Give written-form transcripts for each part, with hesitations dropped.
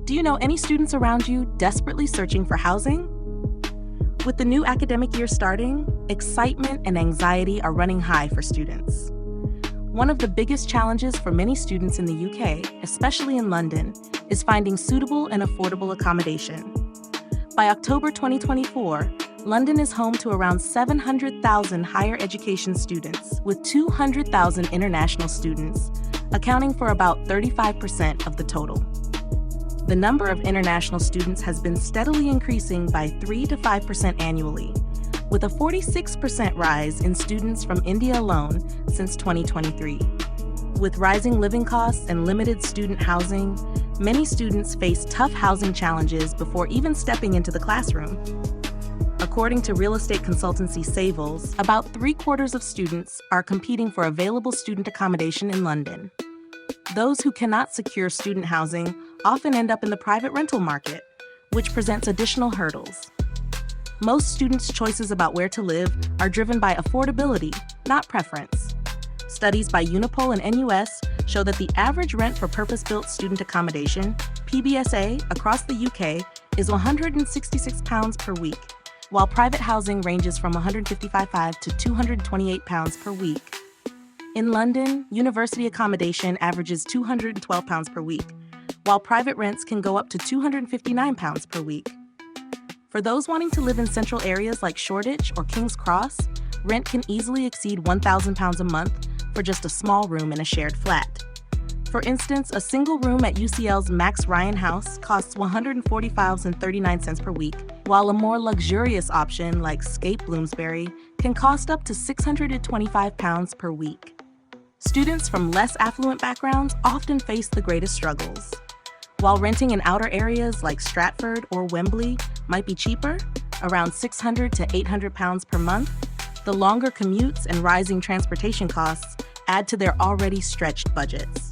Do you know any students around you desperately searching for housing? With the new academic year starting, excitement and anxiety are running high for students. One of the biggest challenges for many students in the UK, especially in London, is finding suitable and affordable accommodation. By October 2024, London is home to around 700,000 higher education students, with 200,000 international students, accounting for about 35% of the total. The number of international students has been steadily increasing by 3 to 5% annually, with a 46% rise in students from India alone since 2023. With rising living costs and limited student housing, many students face tough housing challenges before even stepping into the classroom. According to real estate consultancy Savills, about 3/4 of students are competing for available student accommodation in London. Those who cannot secure student housing often end up in the private rental market, which presents additional hurdles. Most students' choices about where to live are driven by affordability, not preference. Studies by Unipol and NUS show that the average rent for purpose-built student accommodation, PBSA, across the UK is £166 per week, while private housing ranges from £155 to £228 per week. In London, university accommodation averages £212 per week, while private rents can go up to £259 per week. For those wanting to live in central areas like Shoreditch or King's Cross, rent can easily exceed £1,000 a month for just a small room in a shared flat. For instance, a single room at UCL's Max Ryan House costs £145.39 per week, while a more luxurious option like Scape Bloomsbury can cost up to £625 per week. Students from less affluent backgrounds often face the greatest struggles. While renting in outer areas like Stratford or Wembley might be cheaper, around £600 to £800 per month, the longer commutes and rising transportation costs add to their already stretched budgets.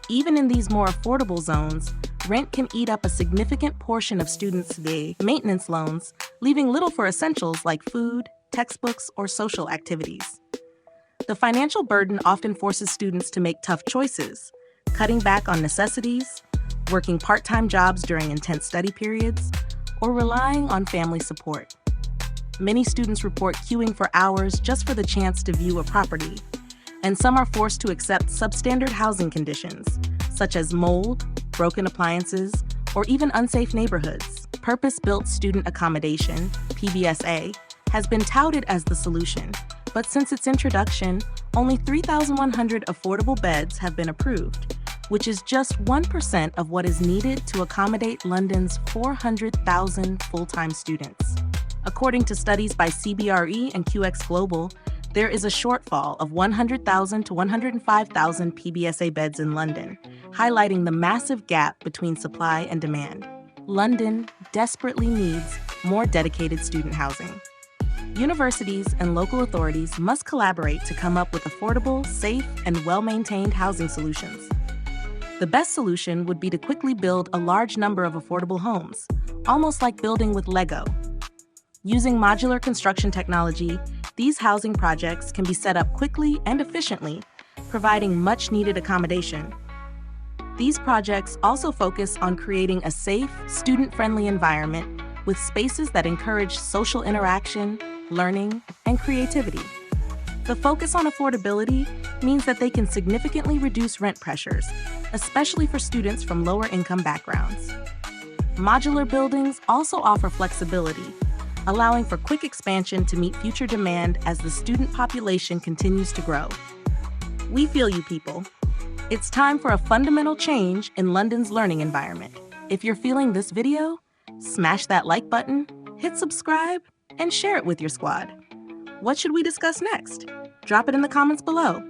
Even in these more affordable zones, rent can eat up a significant portion of students' maintenance loans, leaving little for essentials like food, textbooks, or social activities. The financial burden often forces students to make tough choices, cutting back on necessities, working part-time jobs during intense study periods, or relying on family support. Many students report queuing for hours just for the chance to view a property, and some are forced to accept substandard housing conditions, such as mold, broken appliances, or even unsafe neighborhoods. Purpose-built student accommodation, PBSA, has been touted as the solution, but since its introduction, only 3,100 affordable beds have been approved, which is just 1% of what is needed to accommodate London's 400,000 full-time students. According to studies by CBRE and QX Global, there is a shortfall of 100,000 to 105,000 PBSA beds in London, highlighting the massive gap between supply and demand. London desperately needs more dedicated student housing. Universities and local authorities must collaborate to come up with affordable, safe, and well-maintained housing solutions. The best solution would be to quickly build a large number of affordable homes, almost like building with Lego. Using modular construction technology, these housing projects can be set up quickly and efficiently, providing much-needed accommodation. These projects also focus on creating a safe, student-friendly environment with spaces that encourage social interaction, learning, and creativity. The focus on affordability means that they can significantly reduce rent pressures, especially for students from lower-income backgrounds. Modular buildings also offer flexibility, allowing for quick expansion to meet future demand as the student population continues to grow. We feel you, people. It's time for a fundamental change in London's learning environment. If you're feeling this video, smash that like button, hit subscribe, and share it with your squad. What should we discuss next? Drop it in the comments below.